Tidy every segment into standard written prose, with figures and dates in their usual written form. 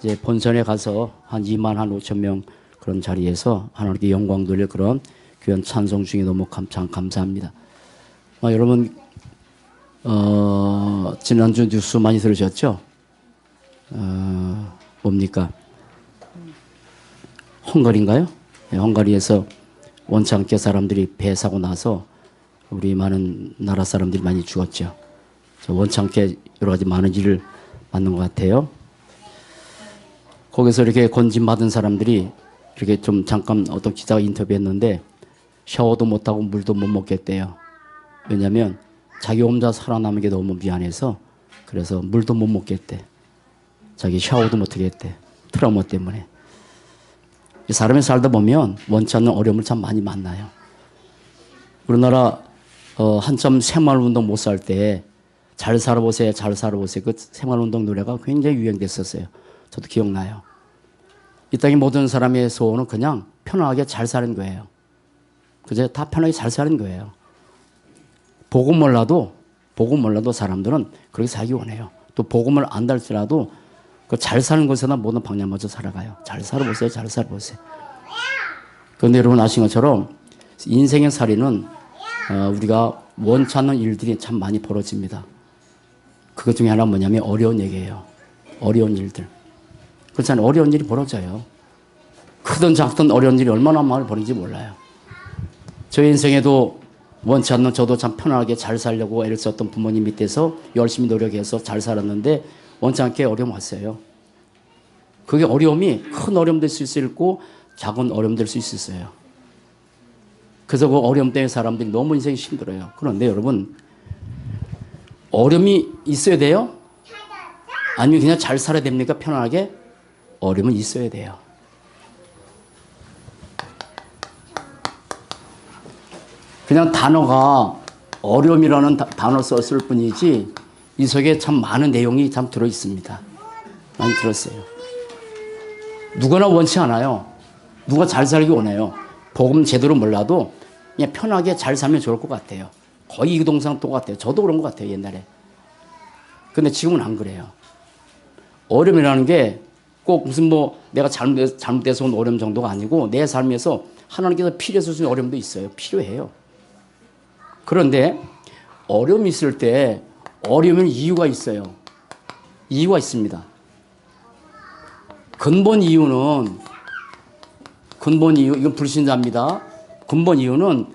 이제 본선에 가서 한 2만 한 5천 명 그런 자리에서 하나님께 영광 돌릴 그런 귀한 찬송 중에 너무 참 감사합니다. 여러분 지난주 뉴스 많이 들으셨죠? 뭡니까? 헝가리인가요? 네, 헝가리에서 원창게 사람들이 배 사고 나서 우리 많은 나라 사람들이 많이 죽었죠. 원창게 여러 가지 많은 일을 받는 것 같아요. 거기서 이렇게 건진받은 사람들이 이렇게 좀 잠깐 어떤 기자가 인터뷰했는데 샤워도 못하고 물도 못 먹겠대요. 왜냐하면 자기 혼자 살아남은 게 너무 미안해서 그래서 물도 못 먹겠대. 자기 샤워도 못하게 했대. 트라우마 때문에. 사람이 살다 보면 원치 않는 어려움을 참 많이 만나요. 우리나라 한참 생활운동 못 살 때 잘 살아보세요, 잘 살아보세요. 그 생활운동 노래가 굉장히 유행됐었어요. 저도 기억나요. 이 땅의 모든 사람의 소원은 그냥 편하게 잘 사는 거예요. 그저 다 편하게 잘 사는 거예요. 복음 몰라도 사람들은 그렇게 살기 원해요. 또 복음을 안 달지라도 그 잘 사는 곳에나 모든 방향마저 살아가요. 잘 살아보세요, 잘 살아보세요. 그런데 여러분 아신 것처럼 인생의 살이는 우리가 원치 않는 일들이 참 많이 벌어집니다. 그것 중에 하나는 뭐냐면 어려운 얘기예요. 어려운 일들. 그렇잖아요. 어려운 일이 벌어져요. 크든 작든 어려운 일이 얼마나 많이 벌어진지 몰라요. 저 인생에도 원치 않는 저도 참 편하게 잘 살려고 애를 썼던 부모님 밑에서 열심히 노력해서 잘 살았는데 원치 않게 어려움 왔어요. 그게 어려움이 큰 어려움 될 수 있고 작은 어려움 될 수 있어요. 그래서 그 어려움 때문에 사람들이 너무 인생이 힘들어요. 그런데 여러분 어려움이 있어야 돼요? 아니면 그냥 잘 살아야 됩니까? 편안하게? 어려움은 있어야 돼요. 그냥 단어가 어려움이라는 단어를 썼을 뿐이지 이 속에 참 많은 내용이 참 들어있습니다. 많이 들었어요. 누구나 원치 않아요. 누가 잘 살기 원해요. 복음 제대로 몰라도 그냥 편하게 잘 살면 좋을 것 같아요. 거의 이 동상 똑같아요. 저도 그런 것 같아요, 옛날에. 근데 지금은 안 그래요. 어려움이라는 게 꼭 무슨 내가 잘못돼서 온 어려움 정도가 아니고 내 삶에서 하나님께서 필요해서 주신 어려움도 있어요. 필요해요. 그런데 어려움이 있을 때 어려움은 이유가 있어요. 이유가 있습니다. 근본 이유, 이건 불신자입니다. 근본 이유는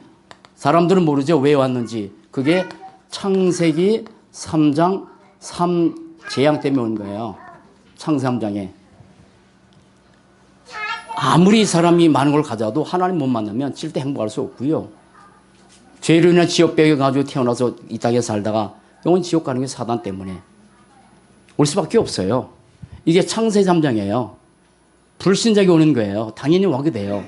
사람들은 모르죠. 왜 왔는지. 그게 창세기 3장 3재앙 때문에 온 거예요. 창세기 3장에. 아무리 사람이 많은 걸 가져도 하나님 못 만나면 절대 행복할 수 없고요. 죄로 인한 지옥벽에 가지고 태어나서 이 땅에 살다가 영원 지옥 가는 게 사단 때문에 올 수밖에 없어요. 이게 창세기 3장이에요. 불신자가 오는 거예요. 당연히 와게 돼요.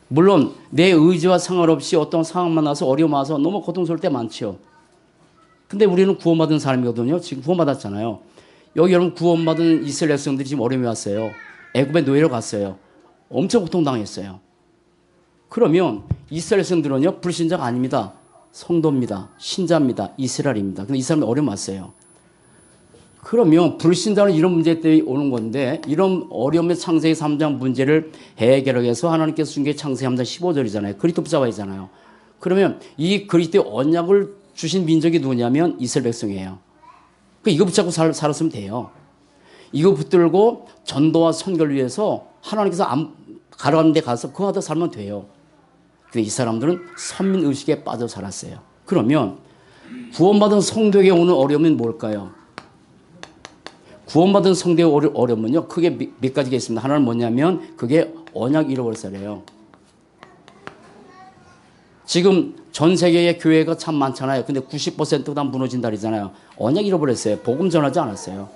물론 내 의지와 상관없이 어떤 상황 만나서 어려움 와서 너무 고통스러울 때 많죠. 근데 우리는 구원받은 사람이거든요. 지금 구원받았잖아요. 여기 여러분 구원받은 이스라엘 백성들이 지금 어려움이 왔어요. 애굽의 노예로 갔어요. 엄청 고통당했어요. 그러면 이스라엘 백성들은요 불신자가 아닙니다. 성도입니다. 신자입니다. 이스라엘입니다. 근데 이 사람이 어려움 왔어요. 그러면 불신자는 이런 문제 때문에 오는 건데 이런 어려움의 창세기 3장 문제를 해결하기 위해서 하나님께서 준 게 창세기 3장 15절이잖아요. 그리스도 붙잡아야잖아요. 그러면 이 그리스도의 언약을 주신 민족이 누구냐면 이스라엘 백성이에요. 이거 붙잡고 살았으면 돼요. 이거 붙들고 전도와 선교를 위해서 하나님께서 가라는 데 가서 그거 하다 살면 돼요. 근데 이 사람들은 선민의식에 빠져 살았어요. 그러면 구원받은 성도에게 오는 어려움은 뭘까요? 구원받은 성도의 어려움은요 크게 몇 가지가 있습니다. 하나는 뭐냐면 그게 언약 잃어버렸어요. 지금 전 세계의 교회가 참 많잖아요. 근데 90%가 무너진다 그러잖아요. 언약 잃어버렸어요. 복음 전하지 않았어요.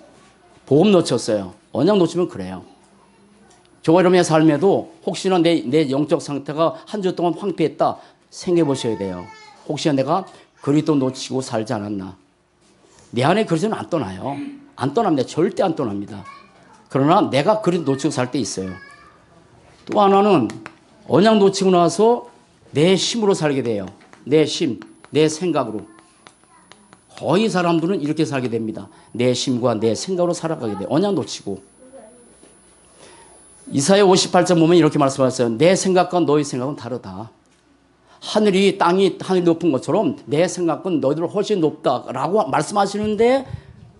복음 놓쳤어요. 언약 놓치면 그래요. 저와 여러분의 삶에도 혹시나 내 영적 상태가 한 주 동안 황폐했다 생각해 보셔야 돼요. 혹시나 내가 그리스도 놓치고 살지 않았나. 내 안에 그리스도는 안 떠나요. 안 떠납니다. 절대 안 떠납니다. 그러나 내가 그리스도 놓치고 살 때 있어요. 또 하나는 언약 놓치고 나서 내 힘으로 살게 돼요. 내 힘, 내 생각으로. 거의 사람들은 이렇게 살게 됩니다. 내 힘과 내 생각으로 살아가게 돼요. 언약 놓치고. 이사야 58장 보면 이렇게 말씀하셨어요. 내 생각과 너희 생각은 다르다. 하늘이 높은 것처럼 내 생각은 너희들 훨씬 높다라고 말씀하시는데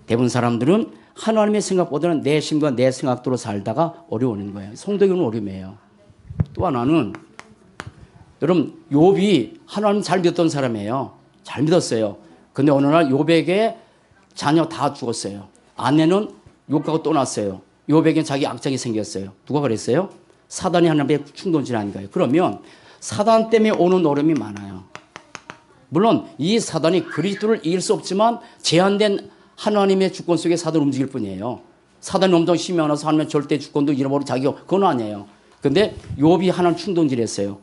대부분 사람들은 하나님의 생각보다는 내 심과 내 생각대로 살다가 어려워하는 거예요. 성도교는 어려움이에요. 또 하나는 여러분 욥이 하나님 잘 믿었던 사람이에요. 잘 믿었어요. 근데 어느 날 욥에게 자녀 다 죽었어요. 아내는 욥하고 떠났어요. 욥에게 자기 악착이 생겼어요. 누가 그랬어요? 사단이 하나님의 충동질 아닌가요? 그러면 사단 때문에 오는 어려움이 많아요. 물론 이 사단이 그리스도를 이길 수 없지만 제한된 하나님의 주권 속에 사단이 움직일 뿐이에요. 사단이 엄청 힘이 많아서 하나님의 절대 주권도 잃어버리고 자기가 그건 아니에요. 근데 욥이 하나님 충동질했어요.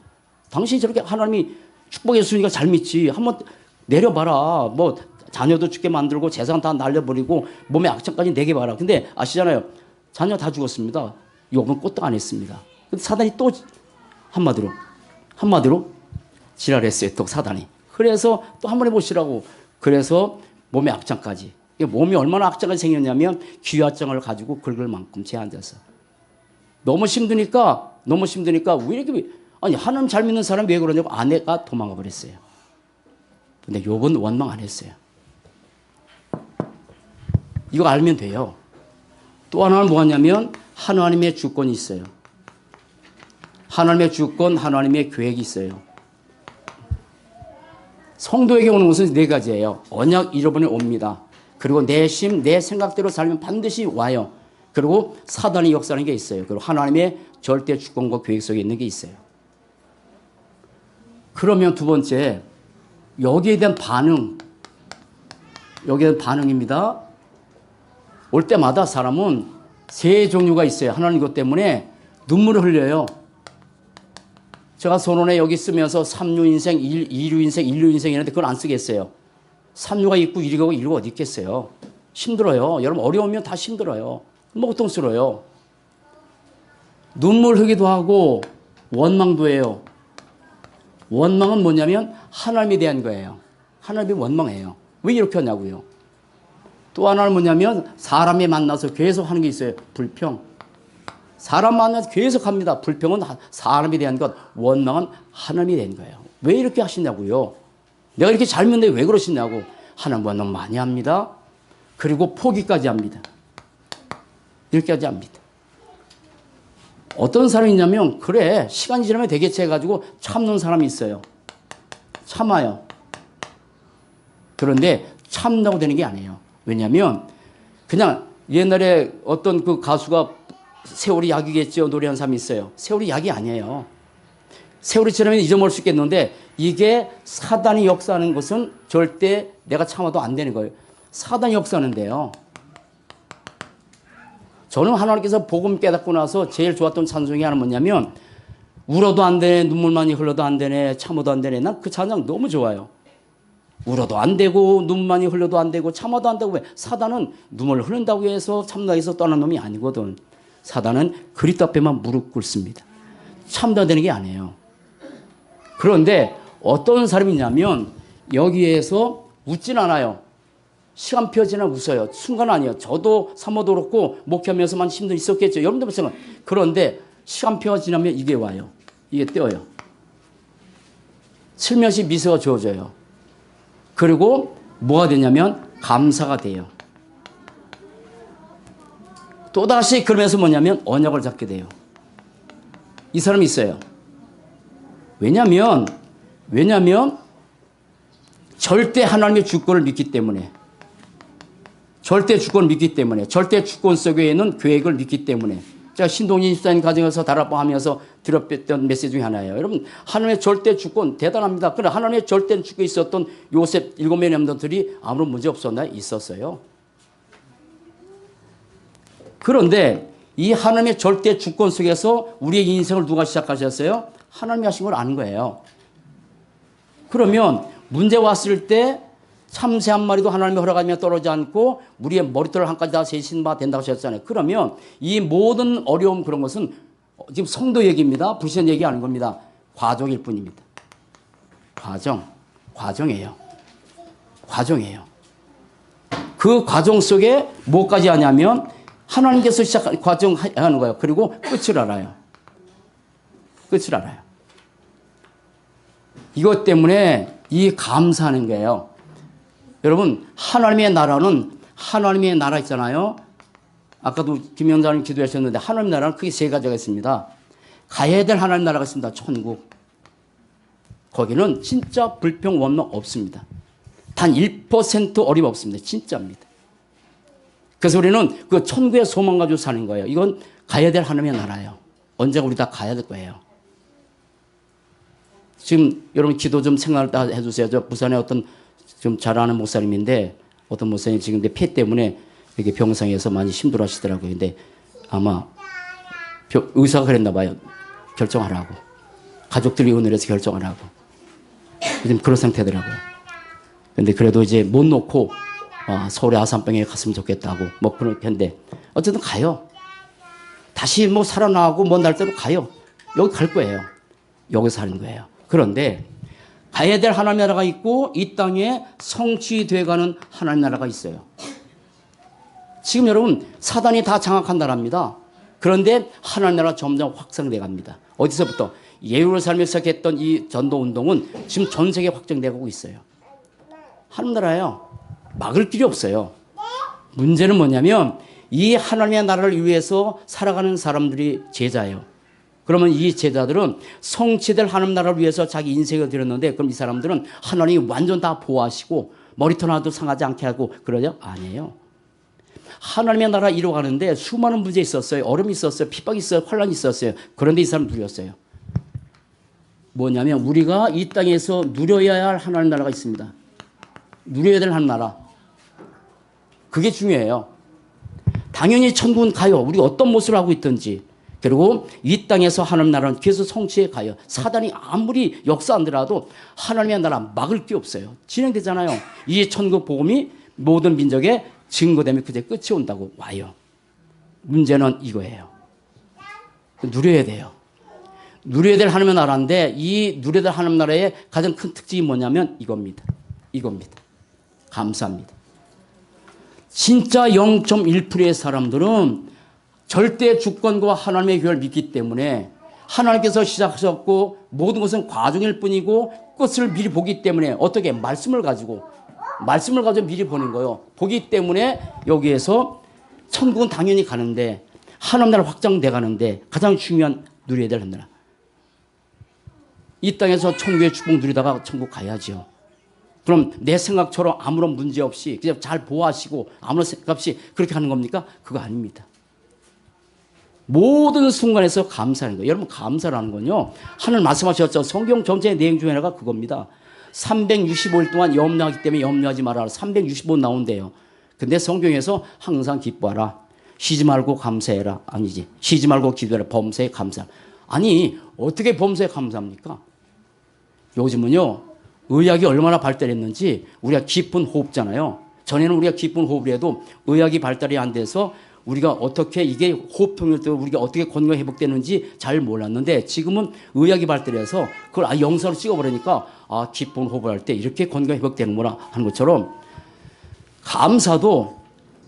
당신이 저렇게 하나님이 축복해 주시니까 잘 믿지. 한번 내려봐라. 뭐 자녀도 죽게 만들고 재산 다 날려버리고 몸에 악착까지 내게 봐라. 근데 아시잖아요. 자녀 다 죽었습니다. 욥은 꼼짝 안 했습니다. 근데 사단이 또 한마디로 지랄했어요. 또 사단이. 그래서 또 한 번 해보시라고. 그래서 몸에 악장까지. 몸이 얼마나 악장이 생겼냐면 귀화증을 가지고 긁을 만큼 제앉아서. 너무 힘드니까 왜 이렇게 아니 하나님 잘 믿는 사람이 왜 그러냐고 아내가 도망가 버렸어요. 근데 욥은 원망 안 했어요. 이거 알면 돼요. 또 하나는 뭐냐면 하나님의 주권이 있어요. 하나님의 주권, 하나님의 계획이 있어요. 성도에게 오는 것은 네 가지예요. 언약 잃어버리면 옵니다. 그리고 내 심, 내 생각대로 살면 반드시 와요. 그리고 사단이 역사하는 게 있어요. 그리고 하나님의 절대 주권과 계획 속에 있는 게 있어요. 그러면 두 번째, 여기에 대한 반응입니다. 올 때마다 사람은 세 종류가 있어요. 하나님 것 때문에 눈물을 흘려요. 제가 선언에 여기 쓰면서 3류 인생, 2류 인생, 1류 인생 이런데 그걸 안 쓰겠어요. 3류가 있고 1류가 어디 있겠어요. 힘들어요. 여러분 어려우면 다 힘들어요. 뭐 고통스러워요. 눈물 흘기도 하고 원망도 해요. 원망은 뭐냐면 하나님에 대한 거예요. 하나님이 원망해요. 왜 이렇게 하냐고요. 또 하나는 뭐냐면 사람이 만나서 계속 하는 게 있어요. 불평. 사람 만나서 계속 합니다. 불평은 사람에 대한 것, 원망은 하나님에 대한 거예요. 왜 이렇게 하시냐고요. 내가 이렇게 잘 믿는데 왜 그러시냐고. 하나님 원망 많이 합니다. 그리고 포기까지 합니다. 이렇게까지 합니다. 어떤 사람이 있냐면 그래 시간이 지나면 되겠지 해가지고 참는 사람이 있어요. 참아요. 그런데 참다고 되는 게 아니에요. 왜냐하면 그냥 옛날에 어떤 그 가수가 세월이 약이겠죠 노래한 사람이 있어요. 세월이 약이 아니에요. 세월이 지나면 잊어먹을 수 있겠는데 이게 사단이 역사하는 것은 절대 내가 참아도 안 되는 거예요. 사단이 역사하는데요. 저는 하나님께서 복음 깨닫고 나서 제일 좋았던 찬송이 하나 뭐냐면 울어도 안 되네 눈물 많이 흘러도 안 되네 참아도 안 되네. 난 그 찬양 너무 좋아요. 울어도 안 되고 눈 많이 흘려도 안 되고 참아도 안 되고. 왜? 사단은 눈물 흐른다고 해서 참다 해서 떠난 놈이 아니거든. 사단은 그리스도 앞에만 무릎 꿇습니다. 참다 되는 게 아니에요. 그런데 어떤 사람이 있냐면 여기에서 웃진 않아요. 시간 펴지나 웃어요. 순간 아니에요. 저도 사모도 그렇고 목회하면서만 힘도 있었겠죠. 여러분들 마찬가지. 그런데 시간 펴지나면 이게 와요. 이게 떼어요. 슬며시 미소가 지어져요. 그리고 뭐가 되냐면 감사가 돼요. 또다시 그러면서 뭐냐면 언약을 잡게 돼요. 이 사람이 있어요. 왜냐면 절대 하나님의 주권을 믿기 때문에 절대 주권을 믿기 때문에 절대 주권 속에 있는 계획을 믿기 때문에 제가 신동진 집사님 가정에서 다락방하면서 드렸던 메시지 중에 하나예요. 여러분 하나님의 절대 주권 대단합니다. 그러나 하나님의 절대 주권이 있었던 요셉 7명의 남자들이 아무런 문제 없었나요? 있었어요. 그런데 이 하나님의 절대 주권 속에서 우리의 인생을 누가 시작하셨어요? 하나님이 하신 걸 아는 거예요. 그러면 문제 왔을 때 참새 한 마리도 하나님의 허락하며 떨어지지 않고 우리의 머리털 한 가지 다 세신 바 된다고 하셨잖아요. 그러면 이 모든 어려움 그런 것은 지금 성도 얘기입니다. 불신 얘기 아닌 겁니다. 과정일 뿐입니다. 과정이에요. 그 과정 속에 뭐까지 하냐면 하나님께서 시작한 과정하는 거예요. 그리고 끝을 알아요. 끝을 알아요. 이것 때문에 이 감사하는 거예요. 여러분, 하나님의 나라는 하나님의 나라 있잖아요. 아까도 김영자님 기도하셨는데 하나님 나라는 크게 세 가지가 있습니다. 가야 될 하나님 나라가 있습니다. 천국. 거기는 진짜 불평 원망 없습니다. 단 1% 어림없습니다. 진짜입니다. 그래서 우리는 그 천국의 소망 가지고 사는 거예요. 이건 가야 될 하나님의 나라예요. 언젠가 우리 다 가야 될 거예요. 지금 여러분 기도 좀 생각을 다 해주세요. 저 부산에 어떤 좀 잘 아는 목사님인데 어떤 목사님 지금 폐 때문에 이렇게 병상에서 많이 힘들어 하시더라고요. 근데 아마 의사가 그랬나 봐요. 결정하라고. 가족들이 의논해서 결정하라고. 요즘 그런 상태더라고요. 근데 그래도 이제 못 놓고 서울의 아산병에 갔으면 좋겠다고 뭐 그렇게 했는데 어쨌든 가요. 다시 뭐 살아나고 먼 날대로 가요. 여기 갈 거예요. 여기서 사는 거예요. 그런데 가야 될 하나님 나라가 있고 이 땅에 성취돼가는 하나님 나라가 있어요. 지금 여러분 사단이 다 장악한 나라입니다. 그런데 하나님 나라가 점점 확산돼 갑니다. 어디서부터? 예루살렘에서 시작했던 이 전도운동은 지금 전 세계에 확장되고 있어요. 하나님 나라예요. 막을 길이 없어요. 문제는 뭐냐면 이 하나님의 나라를 위해서 살아가는 사람들이 제자예요. 그러면 이 제자들은 성취될 하나님 나라를 위해서 자기 인생을 드렸는데 그럼 이 사람들은 하나님이 완전 다 보호하시고 머리털 하나도 상하지 않게 하고 그러죠? 아니에요. 하나님의 나라 이루어가는데 수많은 문제 있었어요. 얼음이 있었어요. 핍박이 있었어요. 환란이 있었어요. 그런데 이 사람 누렸어요. 뭐냐면 우리가 이 땅에서 누려야 할 하나님 나라가 있습니다. 누려야 될 하나님 나라. 그게 중요해요. 당연히 천국은 가요. 우리가 어떤 모습을 하고 있든지. 그리고 이 땅에서 하나님 나라는 계속 성취해 가요. 사단이 아무리 역사하더라도 하나님의 나라 막을 게 없어요. 진행되잖아요. 이 천국 복음이 모든 민족에 증거되면 그제 끝이 온다고 와요. 문제는 이거예요. 누려야 돼요. 누려야 될 하나님의 나라인데 이 누려야 될 하나님 나라의 가장 큰 특징이 뭐냐면 이겁니다. 감사합니다. 진짜 0.1%의 사람들은 절대 주권과 하나님의 교회를 믿기 때문에 하나님께서 시작하셨고 모든 것은 과정일 뿐이고 끝을 미리 보기 때문에 어떻게 말씀을 가지고 미리 보는 거예요. 보기 때문에 여기에서 천국은 당연히 가는데 하나님 나라 확장돼 가는데 가장 중요한 누려야 될 나라. 이 땅에서 천국의 축복 누리다가 천국 가야죠. 그럼 내 생각처럼 아무런 문제 없이 그냥 잘 보호하시고 아무런 생각 없이 그렇게 하는 겁니까? 그거 아닙니다. 모든 순간에서 감사하는 거예요. 여러분 감사라는 건요. 하나님 말씀하셨죠. 성경 전체의 내용 중에 하나가 그겁니다. 365일 동안 염려하기 때문에 염려하지 말아라. 365번 나온대요. 근데 성경에서 항상 기뻐하라. 쉬지 말고 감사해라. 아니지. 쉬지 말고 기도해라. 범사에 감사. 아니 어떻게 범사에 감사합니까? 요즘은요. 의학이 얼마나 발달했는지 우리가 깊은 호흡잖아요. 전에는 우리가 깊은 호흡을 해도 의학이 발달이 안 돼서 우리가 어떻게 이게 호흡통일 때 우리가 어떻게 건강 회복되는지 잘 몰랐는데 지금은 의학이 발달해서 그걸 영상으로 찍어버리니까 깊은 호흡을 할 때 이렇게 건강 회복되는구나 하는 것처럼 감사도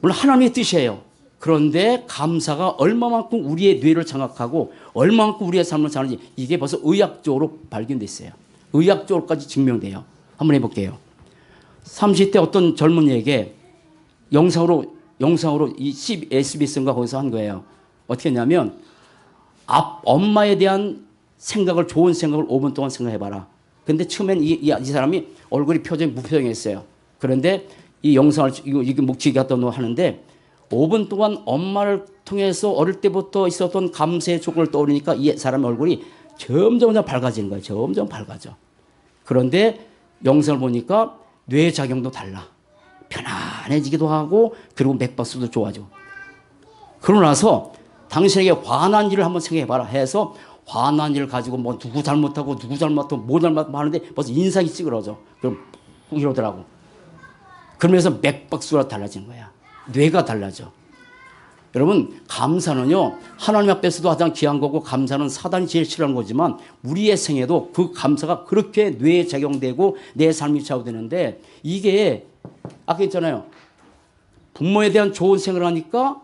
물론 하나님의 뜻이에요. 그런데 감사가 얼마만큼 우리의 뇌를 장악하고 얼마만큼 우리의 삶을 사는지 이게 벌써 의학적으로 발견됐어요. 의학적으로까지 증명돼요. 한번 해볼게요. 30대 어떤 젊은이에게 영상으로 이 SBS인가 거기서 한 거예요. 어떻게 했냐면 엄마에 대한 생각을 좋은 생각을 5분 동안 생각해봐라. 근데 처음엔 이 사람이 얼굴이 표정이 무표정했어요. 그런데 이 영상을 이게 묵히게 갖다 하는데 5분 동안 엄마를 통해서 어릴 때부터 있었던 감사의 조건을 떠오르니까 이 사람의 얼굴이 점점 밝아지는 거예요. 점점 밝아져. 그런데 영상을 보니까 뇌작용도 달라. 편안해지기도 하고 그리고 맥박수도 좋아져. 그러고 나서 당신에게 화난 일을 한번 생각해봐라 해서 화난 일을 가지고 뭐 누구 잘못하고 뭐 잘못하고 하는데 벌써 인상이 찌그러져. 그럼 훅 이러더라고. 그러면서 맥박수가 달라지는 거야. 뇌가 달라져. 여러분 감사는요 하나님 앞에서도 가장 귀한 거고 감사는 사단이 제일 싫어하는 거지만 우리의 생애도 그 감사가 그렇게 뇌에 작용되고 내 삶이 좌우되는데 이게 아까 했잖아요. 부모에 대한 좋은 생각을 하니까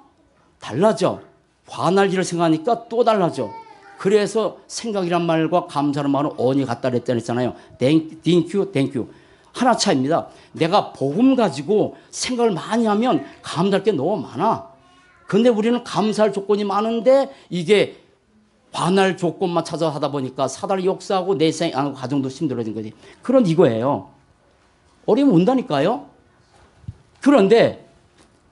달라져. 화날 일을 생각하니까 또 달라져. 그래서 생각이란 말과 감사란 말은 언이 같다 그랬잖아요. 땡큐, 땡큐. 하나 차이입니다. 내가 복음 가지고 생각을 많이 하면 감사할 게 너무 많아. 근데 우리는 감사할 조건이 많은데 이게 화날 조건만 찾아 하다 보니까 사다리 역사하고 내 생하고 가정도 힘들어진 거지. 그런 이거예요. 어려움이 온다니까요. 그런데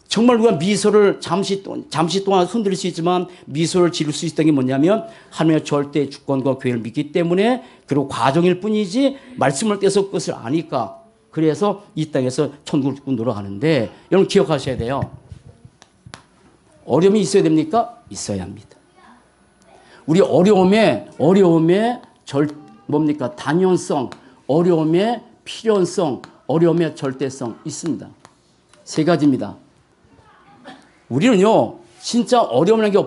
정말 우리가 미소를 잠시 동안 흔들 수 있지만 미소를 지을 수 있었던 게 뭐냐면 하나님의 절대 주권과 교회를 믿기 때문에 그리고 과정일 뿐이지 말씀을 떼서 끝을 아니까 그래서 이 땅에서 천국을 짓고 놀아가는데 여러분 기억하셔야 돼요. 어려움이 있어야 됩니까? 있어야 합니다. 우리 어려움에 뭡니까? 단연성, 어려움의 필연성, 어려움의 절대성 있습니다. 세 가지입니다. 우리는요, 진짜 어려움이라는 게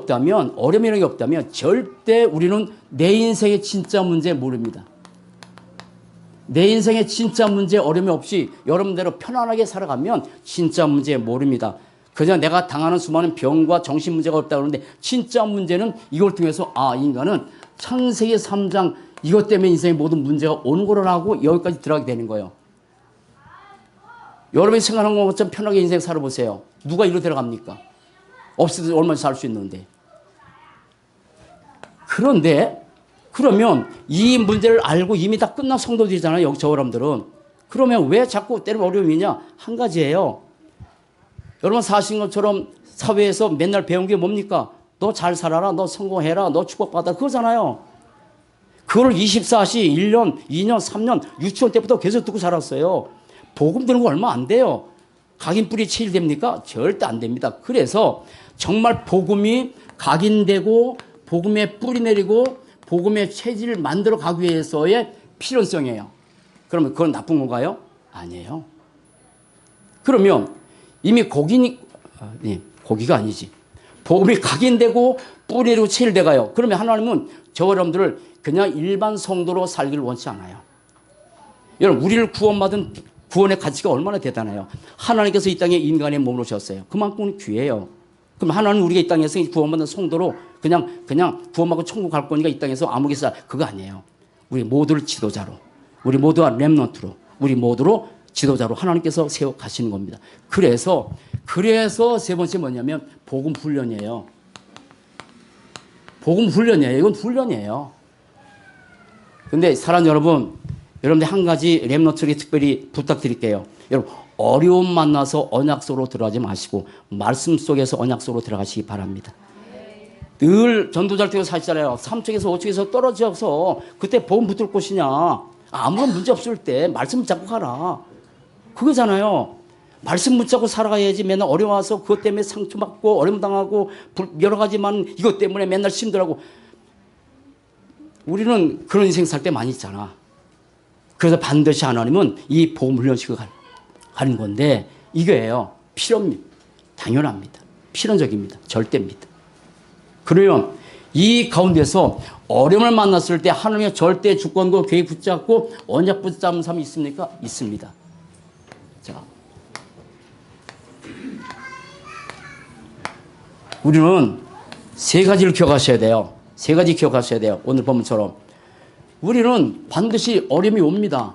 없다면 절대 우리는 내 인생의 진짜 문제 모릅니다. 내 인생의 진짜 문제 어려움이 없이 여러분대로 편안하게 살아가면 진짜 문제 모릅니다. 그냥 내가 당하는 수많은 병과 정신 문제가 없다고 그러는데 진짜 문제는 이걸 통해서 인간은 창세기 3장 이것 때문에 인생의 모든 문제가 오는 거라고 여기까지 들어가게 되는 거예요. 여러분이 생각하는 것처럼 편하게 인생 살아보세요. 누가 이리로 들어갑니까? 없어도 얼마나 살 수 있는데. 그러면 이 문제를 알고 이미 다 끝난 성도들이잖아요. 여기 저 사람들은. 그러면 왜 자꾸 때리면 어려움이냐? 한 가지예요. 여러분 사신 것처럼 사회에서 맨날 배운 게 뭡니까? 너 잘 살아라, 너 성공해라, 너 축복받아 그거잖아요. 그걸 24시 1년, 2년, 3년 유치원 때부터 계속 듣고 살았어요. 복음 드는 거 얼마 안 돼요. 각인뿌리 체질됩니까? 절대 안 됩니다. 그래서 정말 복음이 각인되고 복음의 뿌리 내리고 복음의 체질을 만들어 가기 위해서의 필연성이에요. 그러면 그건 나쁜 건가요? 아니에요. 그러면 이미 고기가 아니지. 복음이 각인되고 뿌리 내리고 체질돼 가요. 그러면 하나님은 저 여러분들을 그냥 일반 성도로 살기를 원치 않아요. 여러분 우리를 구원받은 구원의 가치가 얼마나 대단해요. 하나님께서 이 땅에 인간의 몸을 오셨어요. 그만큼 귀해요. 그럼 하나님 우리가 이 땅에서 구원받은 성도로 그냥 구원받고 천국 갈 거니까 이 땅에서 아무개 살 그거 아니에요. 우리 모두를 지도자로, 우리 모두가 렘넌트로, 우리 모두로 지도자로 하나님께서 세워 가시는 겁니다. 그래서 세 번째 뭐냐면 복음 훈련이에요. 복음 훈련이에요. 이건 훈련이에요. 근데 사랑하는 여러분들 한 가지 렘넌트에게 특별히 부탁드릴게요. 여러분 어려움 만나서 언약 속으로 들어가지 마시고 말씀 속에서 언약 속으로 들어가시기 바랍니다. 늘 전도자를 통해서 사시잖아요. 3층에서 5층에서 떨어져서 그때 복음 붙을 곳이냐. 아무런 문제 없을 때 말씀 붙잡고 가라. 그거잖아요. 말씀 붙잡고 살아가야지 맨날 어려워서 그것 때문에 상처받고 어려움 당하고 여러 가지만 이것 때문에 맨날 힘들어하고 우리는 그런 인생 살 때 많이 있잖아. 그래서 반드시 하나님은 이 복음 훈련식을 가는 건데 이거예요. 필요합니다. 당연합니다. 필연적입니다. 절대입니다. 그러면 이 가운데서 어려움을 만났을 때 하나님의 절대 주권과 계획 붙잡고 언약 붙잡는 사람이 있습니까? 있습니다. 자, 우리는 세 가지를 기억하셔야 돼요. 세 가지 기억하셔야 돼요. 오늘 본문처럼. 우리는 반드시 어려움이 옵니다.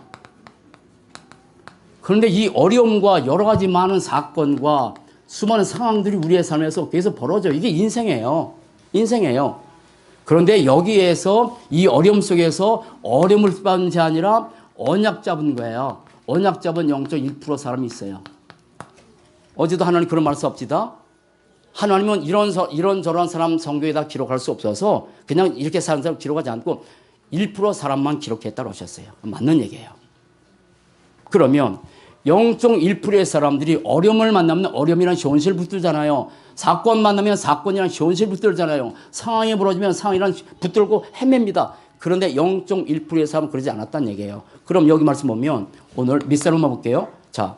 그런데 이 어려움과 여러 가지 많은 사건과 수많은 상황들이 우리의 삶에서 계속 벌어져요. 이게 인생이에요. 인생이에요. 그런데 여기에서 이 어려움 속에서 어려움을 받는 게 아니라 언약 잡은 거예요. 언약 잡은 0.1% 사람이 있어요. 어제도 하나님 그런 말씀 없지다. 하나님은 이런저런 사람 성경에다 기록할 수 없어서 그냥 이렇게 사는 사람 기록하지 않고 1% 사람만 기록했다고 하셨어요. 맞는 얘기예요. 그러면 0.1%의 사람들이 어려움을 만나면 어려움이란 현실 붙들잖아요. 사건 만나면 사건이란 현실 붙들잖아요. 상황이 벌어지면 상황이란 붙들고 헤맵니다. 그런데 0.1%의 사람은 그러지 않았다는 얘기예요. 그럼 여기 말씀 보면 오늘 밑사람만 볼게요. 자,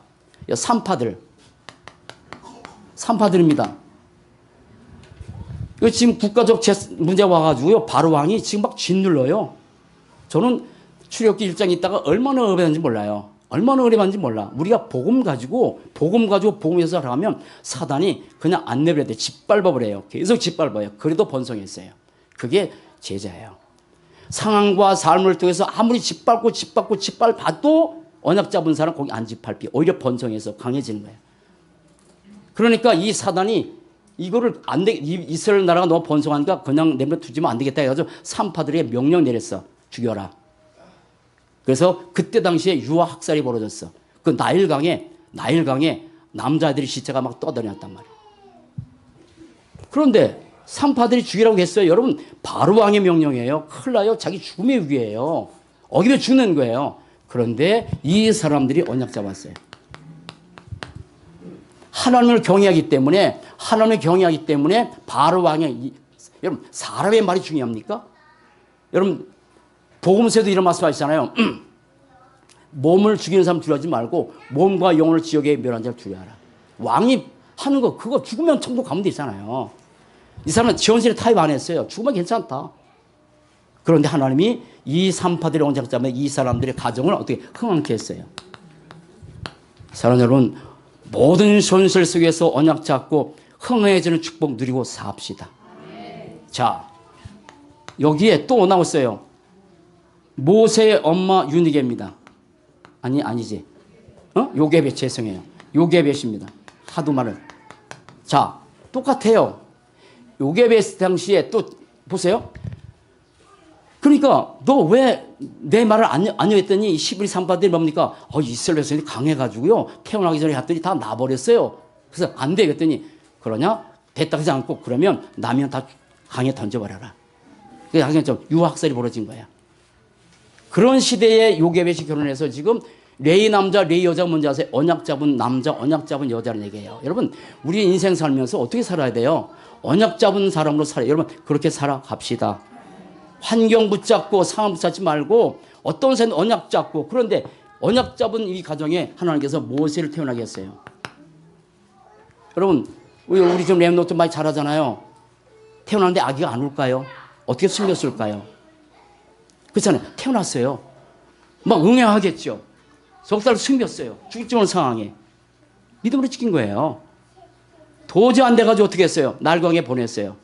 산파들입니다. 이거 지금 국가적 문제 와가지고요. 바로 왕이 지금 막 짓눌러요. 저는 출애굽기 1장 있다가 얼마나 어려웠는지 몰라요. 얼마나 오래 만지 몰라. 우리가 복음 가지고 복음에서 하면 사단이 그냥 안 내버려 돼. 짓밟아버려요. 계속 짓밟아요. 그래도 번성했어요. 그게 제자예요. 상황과 삶을 통해서 아무리 짓밟아도 언약 잡은 사람 거기 안 짓밟히. 오히려 번성해서 강해지는 거예요. 그러니까 이 사단이 이거를 안 돼, 이스라엘 나라가 너무 번성하니까 그냥 내버려 두지면 안 되겠다 해가지고 산파들에게 명령 내렸어. 죽여라. 그래서 그때 당시에 유아 학살이 벌어졌어. 그 나일강에 남자들이 시체가 막 떠다녔단 말이에요. 그런데 산파들이 죽이라고 했어요. 여러분, 바로 왕의 명령이에요. 큰일 나요. 자기 죽음의 위기예요. 어기면 죽는 거예요. 그런데 이 사람들이 언약 잡았어요. 하나님을 경외하기 때문에 바로 왕의 여러분, 사람의 말이 중요합니까? 여러분, 복음서에도 이런 말씀 하시잖아요. 몸을 죽이는 사람 두려워하지 말고 몸과 영혼을 지옥에 멸한 자를 두려워하라. 왕이 하는 거 그거 죽으면 천국 가면 되잖아요. 이 사람은 지원신에 타협 안 했어요. 죽으면 괜찮다. 그런데 하나님이 이 산파들의 언약 잡으면 이 사람들의 가정을 어떻게 흥황케 했어요. 사랑하는 여러분, 모든 손실 속에서 언약 잡고 흥해지는 축복 누리고 삽시다. 자, 여기에 또 나왔어요. 모세의 엄마 유니게입니다. 아니지. 요게벳 죄송해요. 요게벳입니다. 하도 말을. 자, 똑같아요. 요게벳 당시에 또 보세요. 그러니까 너 왜 내 말을 안 했더니 11 산파들이 뭡니까? 이스라엘 백성이 강해가지고요. 태어나기 전에 했더니 다 나버렸어요. 그래서 안 되겠더니 그러냐? 됐다 하지 않고 그러면 나면 다 강에 던져버려라. 그래서 좀 유학살이 벌어진 거야. 그런 시대에 요게벳이 결혼해서 지금 레이 남자, 레이 여자 뭔지 아세요? 언약 잡은 남자, 언약 잡은 여자를 얘기해요. 여러분, 우리 인생 살면서 어떻게 살아야 돼요? 언약 잡은 사람으로 살아요. 여러분, 그렇게 살아갑시다. 환경 붙잡고 상황 붙잡지 말고 어떤 새는 언약 잡고 그런데 언약 잡은 이 가정에 하나님께서 모세를 태어나게 했어요. 여러분, 우리 좀 렘노트 많이 잘하잖아요. 태어났는데 아기가 안 울까요? 어떻게 숨겼을까요? 그렇잖아요. 태어났어요. 막 응애하겠죠. 석 달 숨겼어요. 죽지 않은 상황에. 믿음으로 지킨 거예요. 도저히 안 돼가지고 어떻게 했어요? 날강에 보냈어요.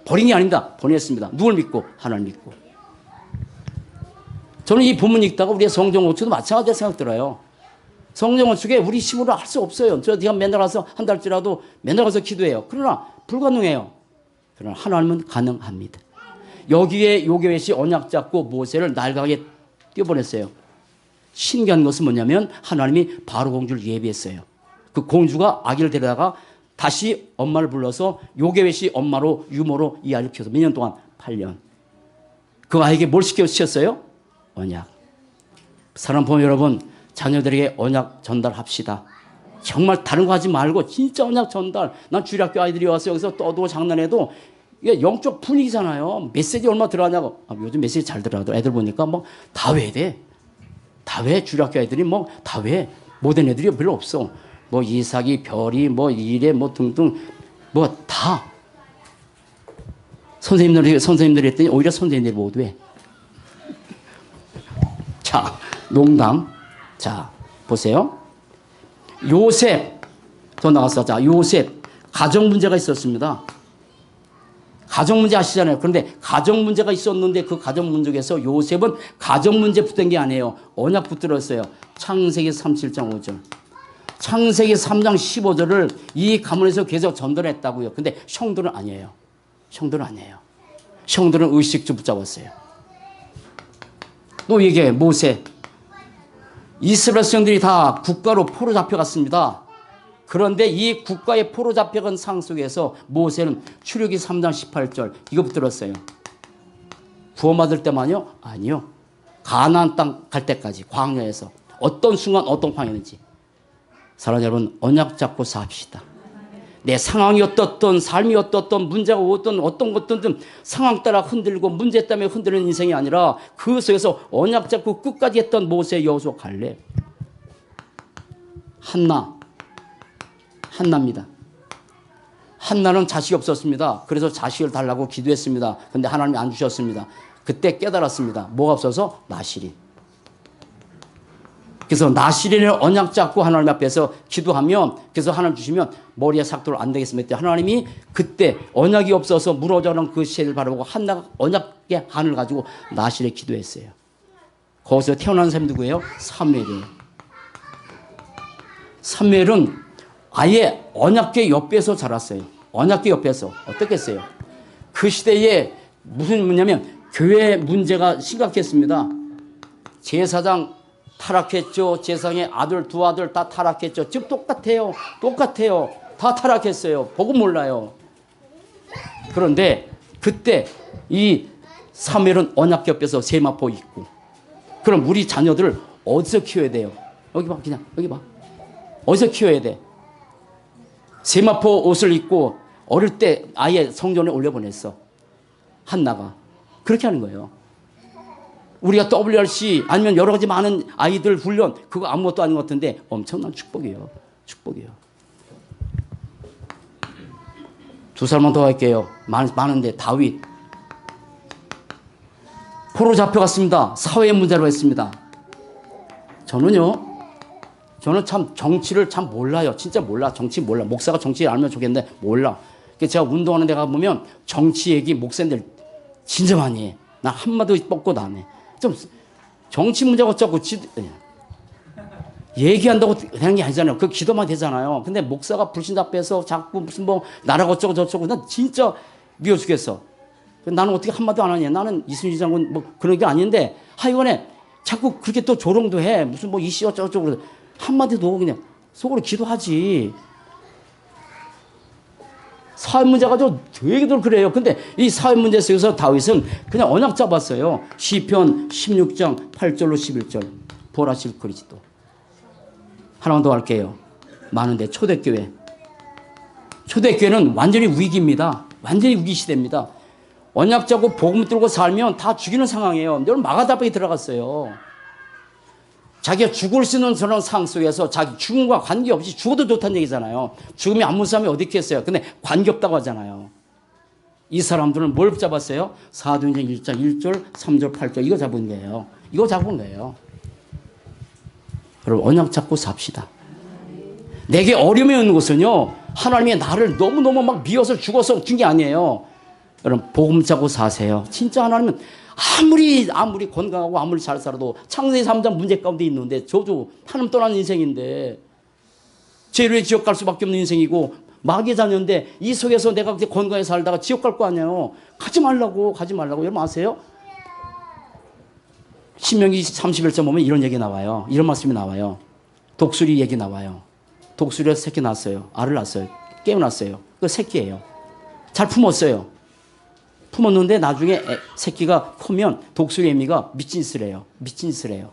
버린 게 아닙니다. 보냈습니다. 누굴 믿고? 하나님 믿고. 저는 이 본문 읽다가 우리의 성경 오축도 마찬가지로 생각 들어요. 성경 오축에 우리 힘으로 할 수 없어요. 제가 맨날 가서 한 달쯤이라도 맨날 가서 기도해요. 그러나 불가능해요. 그러나 하나님은 가능합니다. 여기에 요게벳이 언약 잡고 모세를 날강에 띄워보냈어요. 신기한 것은 뭐냐면 하나님이 바로 공주를 예비했어요. 그 공주가 아기를 데려다가 다시 엄마를 불러서 요게벳이 엄마로 유모로 이 아이를 키워서 몇 년 동안 8년. 그 아이에게 뭘 시켰어요? 언약. 사랑 보면 여러분 자녀들에게 언약 전달합시다. 정말 다른 거 하지 말고 진짜 언약 전달. 난 주일학교 아이들이 와서 여기서 떠들고 장난해도 이게 영적 분위기잖아요. 메시지 얼마 들어가냐고. 요즘 메시지 잘 들어가도 애들 보니까 뭐 다 외대. 다 외. 주일학교 애들이 뭐 다 외. 모든 애들이 별로 없어. 뭐 이삭이 별이 뭐 이래 뭐 등등 뭐 다. 선생님들이 했더니 오히려 선생님들이 모두 해. 자, 농담. 자, 보세요. 요셉. 더 나갔어. 자, 요셉. 가정 문제가 있었습니다. 가정 문제 아시잖아요. 그런데 가정 문제가 있었는데 그 가정 문제에서 요셉은 가정 문제 붙은 게 아니에요. 언약 붙들었어요. 창세기 37장 5절. 창세기 3장 15절을 이 가문에서 계속 전달했다고요. 근데 형들은 아니에요. 형들은 아니에요. 형들은 의식주 붙잡았어요. 또 이게 모세. 이스라엘 백성들이 다 국가로 포로 잡혀갔습니다. 그런데 이 국가에 포로 잡혀간 상 속에서 모세는 출애굽기 3장 18절 이거 붙들었어요. 구원받을 때만요? 아니요. 가나안 땅 갈 때까지 광야에서 어떤 순간 어떤 광야인지. 사랑하는 여러분 언약 잡고 삽시다. 내 상황이 어떻든 삶이 어떻든 문제가 어떤 것든 상황 따라 흔들고 문제 때문에 흔들리는 인생이 아니라 그 속에서 언약 잡고 끝까지 했던 모세, 여호수아, 갈렙. 한나입니다. 한나는 자식이 없었습니다. 그래서 자식을 달라고 기도했습니다. 그런데 하나님이 안 주셨습니다. 그때 깨달았습니다. 뭐가 없어서? 나실이. 그래서 나시린을 언약 잡고 하나님 앞에서 기도하면, 그래서 하나님 주시면 머리에 삭도를 안 되겠습니다. 하나님이 그때 언약이 없어서 무너져는 그 시대를 바라보고 한나가 언약의 한을 가지고 나실에 기도했어요. 거기서 태어난 사람이 누구예요? 사무엘이에요. 사무엘은 아예 언약궤 옆에서 자랐어요. 언약궤 옆에서. 어떻겠어요? 그 시대에 무슨 문제냐면 교회 문제가 심각했습니다. 제사장 타락했죠. 제사장의 아들, 두 아들 다 타락했죠. 지금 똑같아요. 똑같아요. 다 타락했어요. 보고 몰라요. 그런데 그때 이 사무엘은 언약궤 옆에서 세마포 입고, 그럼 우리 자녀들을 어디서 키워야 돼요? 여기 봐, 그냥 여기 봐. 어디서 키워야 돼? 세마포 옷을 입고 어릴 때 아예 성전에 올려보냈어. 한나가. 그렇게 하는 거예요. 우리가 WRC 아니면 여러 가지 많은 아이들 훈련, 그거 아무것도 아닌 것 같은데 엄청난 축복이에요. 축복이에요. 두 사람만 더 할게요. 많은데 다윗. 포로 잡혀갔습니다. 사회 문제로 했습니다. 저는 참 정치를 참 몰라요. 진짜 몰라. 정치 몰라. 목사가 정치 알면 좋겠는데 몰라. 그래서 제가 운동하는 데 가보면 정치 얘기 목사님들 진짜 많이 해. 난 한마디 뻗고도 안 해. 좀 정치 문제가 어쩌고 얘기한다고 되는 게 아니잖아요. 그 기도만 되잖아요. 근데 목사가 불신자 앞에서 자꾸 무슨 뭐 나라가 어쩌고 저쩌고, 난 진짜 미워 죽겠어. 나는 어떻게 한마디도 안 하냐. 나는 이순신 장군 뭐 그런 게 아닌데 하여간에 자꾸 그렇게 또 조롱도 해. 무슨 뭐 이씨 어쩌고저쩌고. 한마디도 그냥 속으로 기도하지. 사회 문제 가지고 되게들 그래요. 근데 이 사회 문제 속에서 다윗은 그냥 언약 잡았어요. 시편 16장 8절로 11절. 보라실 그리스도. 하나만 더 할게요. 많은데 초대교회. 초대교회는 완전히 위기입니다. 완전히 위기 시대입니다. 언약 잡고 복음 들고 살면 다 죽이는 상황이에요. 여러분 마가다락에 들어갔어요. 자기가 죽을 수 있는 그런 상황 속에서 자기 죽음과 관계없이 죽어도 좋다는 얘기잖아요. 죽음이 안 무는 사람이 어디 있겠어요. 근데 관계없다고 하잖아요. 이 사람들은 뭘 잡았어요? 사도행전 1장 1절 3절 8절 이거 잡은 거예요. 이거 잡은 거예요. 여러분 언약 잡고 삽시다. 내게 어려움이 있는 것은요, 하나님이 나를 너무너무 막 미워서 죽어서 준 게 아니에요. 여러분 복음 잡고 사세요. 진짜 하나님은 아무리 건강하고 아무리 잘 살아도 창세기 3장 문제 가운데 있는데 저도 하나님 떠난 인생인데 죄로의 지옥 갈 수밖에 없는 인생이고 마귀의 자녀인데 이 속에서 내가 그렇게 건강하게 살다가 지옥 갈 거 아니에요. 가지 말라고. 여러분 아세요? 신명기 31장 보면 이런 얘기 나와요. 이런 말씀이 나와요. 독수리 얘기 나와요. 독수리가 새끼 낳았어요. 알을 낳았어요. 깨어났어요. 그 새끼예요. 잘 품었어요. 품었는데 나중에 새끼가 크면 독수리 애미가 미친 짓을 해요.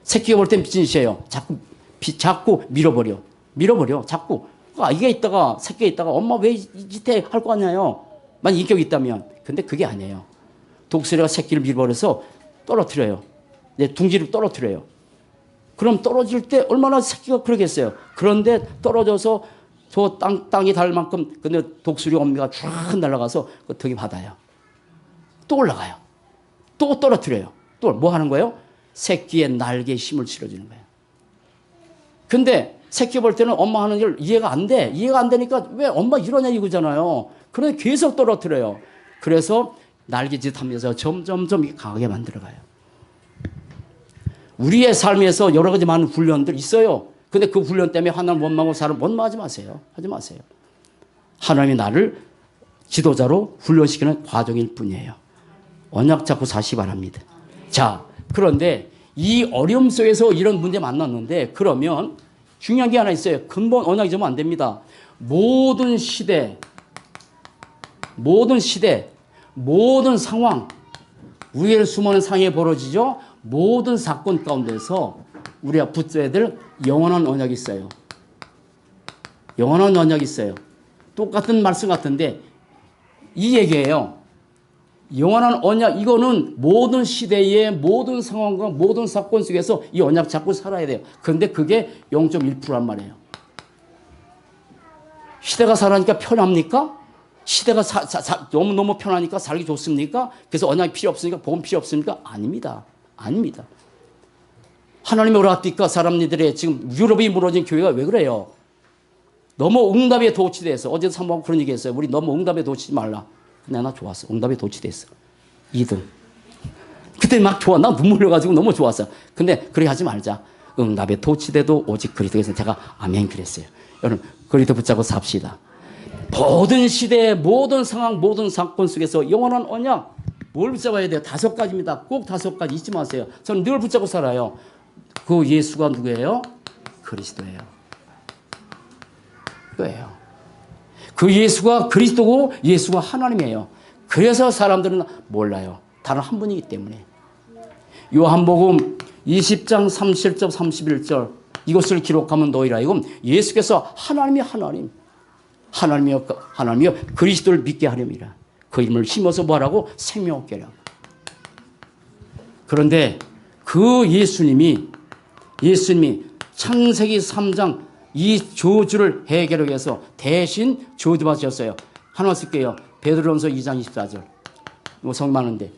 새끼가 볼 땐 미친 짓이에요. 자꾸 밀어버려. 자꾸. 아이가 있다가 새끼가 있다가 엄마 왜 이 짓해 할 거 아니에요. 만약 인격이 있다면. 근데 그게 아니에요. 독수리가 새끼를 밀어버려서 떨어뜨려요. 둥지를 떨어뜨려요. 그럼 떨어질 때 얼마나 새끼가 그러겠어요. 그런데 떨어져서 저 땅이 닿을 만큼, 근데 독수리 어미가 쫙 날아가서 그 덕이 받아요. 또 올라가요. 또 떨어뜨려요. 또 뭐 하는 거예요? 새끼의 날개에 힘을 실어주는 거예요. 근데 새끼 볼 때는 엄마 하는 걸 이해가 안 돼. 이해가 안 되니까 왜 엄마 이러냐 이거잖아요. 그런데 계속 떨어뜨려요. 그래서 날개짓 하면서 점점 강하게 만들어가요. 우리의 삶에서 여러 가지 많은 훈련들 있어요. 근데 그 훈련 때문에 하나님 원망하고 사람 원망하지 마세요. 하지 마세요. 하나님이 나를 지도자로 훈련시키는 과정일 뿐이에요. 언약 잡고 사시 바랍니다. 자, 그런데 이 어려움 속에서 이런 문제 만났는데 그러면 중요한 게 하나 있어요. 근본 언약이 좀 안 됩니다. 모든 시대, 모든 상황, 위에 숨어있는 상황이 벌어지죠. 모든 사건 가운데서 우리가 붙여야 될 영원한 언약이 있어요. 영원한 언약이 있어요. 똑같은 말씀 같은데 이 얘기예요. 영원한 언약, 이거는 모든 시대의 모든 상황과 모든 사건 속에서 이 언약 잡고 살아야 돼요. 그런데 그게 0.1%란 말이에요. 시대가 살아니까 편합니까? 시대가 너무 편하니까 살기 좋습니까? 그래서 언약이 필요 없으니까 복음 필요 없습니까? 아닙니다. 하나님이 오라니까 사람들의 지금 유럽이 무너진 교회가 왜 그래요? 너무 응답에 도취돼서 어제도 사모하고 그런 얘기 했어요. 우리 너무 응답에 도치지 말라. 근데 나 좋았어. 응답에 도취됐어. 2등. 그때 막 좋아. 나 눈물 흘려가지고 너무 좋았어. 근데 그렇게 하지 말자. 응답에 도취돼도 오직 그리스도에서 제가 아멘 그랬어요. 여러분 그리스도 붙잡고 삽시다. 모든 시대, 모든 상황, 모든 사건 속에서 영원한 언약 뭘 붙잡아야 돼요? 5가지입니다. 꼭 5가지 잊지 마세요. 저는 늘 붙잡고 살아요. 그 예수가 누구예요? 그리스도예요. 그거예요. 그 예수가 그리스도고 예수가 하나님이에요. 그래서 사람들은 몰라요. 다른 한 분이기 때문에. 요한복음 20장 37절 31절 이것을 기록하면 너희라. 이건 예수께서 하나님이 하나님이여 그리스도를 믿게 하려니라. 그 이름을 심어서 뭐하라고? 생명 얻게 하라고. 그런데 그 예수님이 창세기 3장 이 저주를 해결하기 위해서 대신 저주받으셨어요. 하나 쓸게요. 베드로전서 2장 24절. 이거 성 많은데.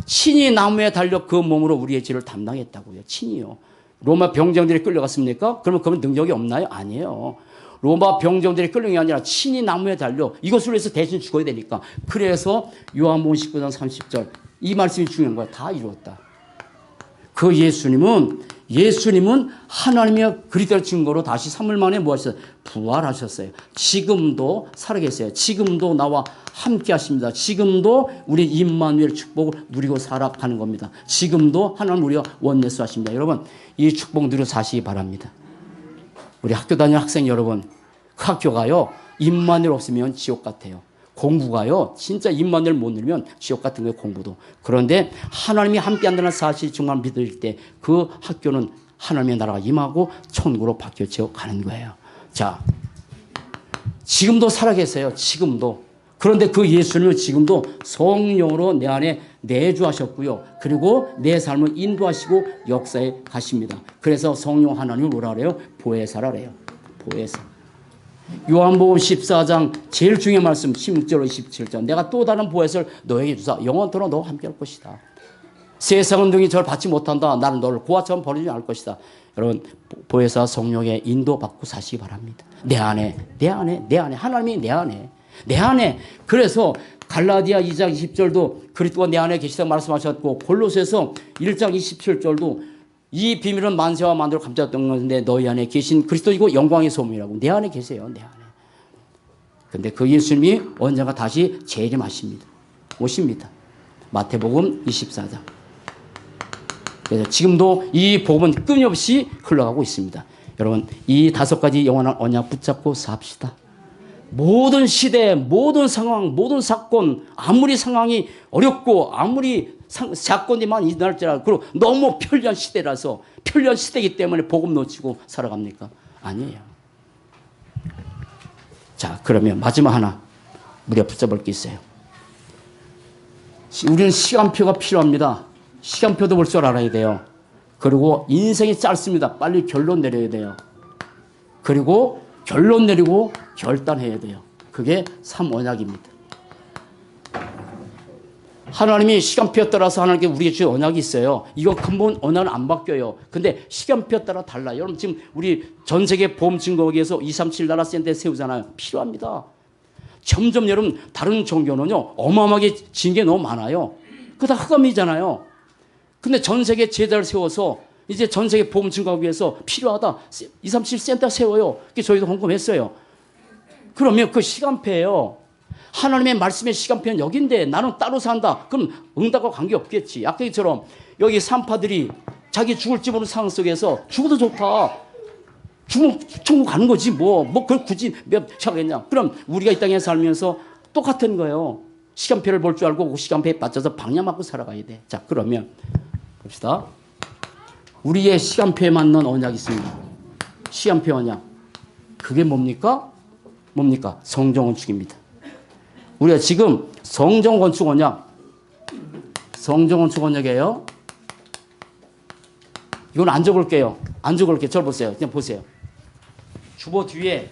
친히 나무에 달려 그 몸으로 우리의 죄를 담당했다고요. 친히요. 로마 병정들이 끌려갔습니까? 그러면 능력이 없나요? 아니에요. 로마 병정들이 끌려간 게 아니라 친히 나무에 달려 이것을 위해서 대신 죽어야 되니까. 그래서 요한복음 19장 30절 이 말씀이 중요한 거야. 다 이루었다. 그 예수님은 하나님의 그리스도의 증거로 다시 3일 만에 뭐 하셨어요? 부활하셨어요. 지금도 살아계세요. 지금도 나와 함께 하십니다. 지금도 우리 임마누엘 축복을 누리고 살아가는 겁니다. 지금도 하나님 우리와 원내수 하십니다. 여러분 이 축복 누려 사시기 바랍니다. 우리 학교 다니는 학생 여러분, 그 학교가요 임마누엘 없으면 지옥 같아요. 공부가요 진짜 임마누엘 못 누리면 지옥 같은 거예요. 공부도. 그런데 하나님이 함께 한다는 사실 정말 믿을 때 그 학교는 하나님의 나라가 임하고 천국으로 바뀌어져 가는 거예요. 자, 지금도 살아계세요. 지금도. 그런데 그 예수님은 지금도 성령으로 내 안에 내주하셨고요. 그리고 내 삶을 인도하시고 역사에 가십니다. 그래서 성령 하나님을 뭐라 그래요? 보혜사라 그래요. 보혜사. 요한복음 14장 제일 중요한 말씀 16절로 27절. 내가 또 다른 보혜사를 너에게 주사 영원토록 너와 함께 할 것이다. 세상은 능히 저를 받지 못한다. 나는 너를 고아처럼 버리지 않을 것이다. 여러분 보혜사 성령의 인도받고 사시기 바랍니다. 내 안에 하나님이 내 안에. 그래서 갈라디아 2장 20절도 그리스도가 내 안에 계시다고 말씀하셨고 골로새서 1장 27절도 이 비밀은 만세와 만대로 감췄던 것인데 너희 안에 계신 그리스도이고 영광의 소문이라고. 내 안에 계세요. 내 안에. 그런데 그 예수님이 언젠가 다시 재림하십니다. 오십니다. 마태복음 24장. 그래서 지금도 이 복음은 끊임없이 흘러가고 있습니다. 여러분 이 5가지 영원한 언약 붙잡고 삽시다. 모든 시대, 모든 상황, 모든 사건, 아무리 상황이 어렵고 아무리 사건이 많이 일어날지라도 그리고 너무 편리한 시대라서 편리한 시대이기 때문에 복음 놓치고 살아갑니까? 아니에요. 자, 그러면 마지막 하나 우리가 붙잡을 게 있어요. 우리는 시간표가 필요합니다. 시간표도 볼 줄 알아야 돼요. 그리고 인생이 짧습니다. 빨리 결론 내려야 돼요. 그리고 결론 내리고 결단해야 돼요. 그게 3언약입니다. 하나님이 시간표에 따라서 하나님께 우리에게 주신 언약이 있어요. 이거 근본 언약은 안 바뀌어요. 근데 시간표에 따라 달라요. 여러분 지금 우리 전 세계 보험 증거기에서 237 나라 센터 세우잖아요. 필요합니다. 점점 여러분 다른 종교는요 어마어마하게 진 게 너무 많아요. 그거 다 흑암이잖아요. 근데 전 세계 제자를 세워서 이제 전 세계 보험 증거하기 위해서 필요하다. 237 센터 세워요. 그게 저희도 헌금했어요. 그러면 그 시간표예요. 하나님의 말씀의 시간표는 여긴데 나는 따로 산다. 그럼 응답과 관계없겠지. 아까 처럼 여기 산파들이 자기 죽을지 모르는 상황 속에서 죽어도 좋다. 죽으면 천국 가는 거지 뭐 그걸 굳이 몇 하겠냐. 그럼 우리가 이 땅에 살면서 똑같은 거예요. 시간표를 볼 줄 알고 그 시간표에 맞춰서 방향 맞고 살아가야 돼. 자, 그러면 봅시다. 우리의 시간표에 맞는 언약이 있습니다. 시간표 언약. 그게 뭡니까? 성정건축입니다. 우리가 지금 성정건축 언약이에요. 이건 안 적을게요. 저를 보세요. 그냥 보세요. 주보 뒤에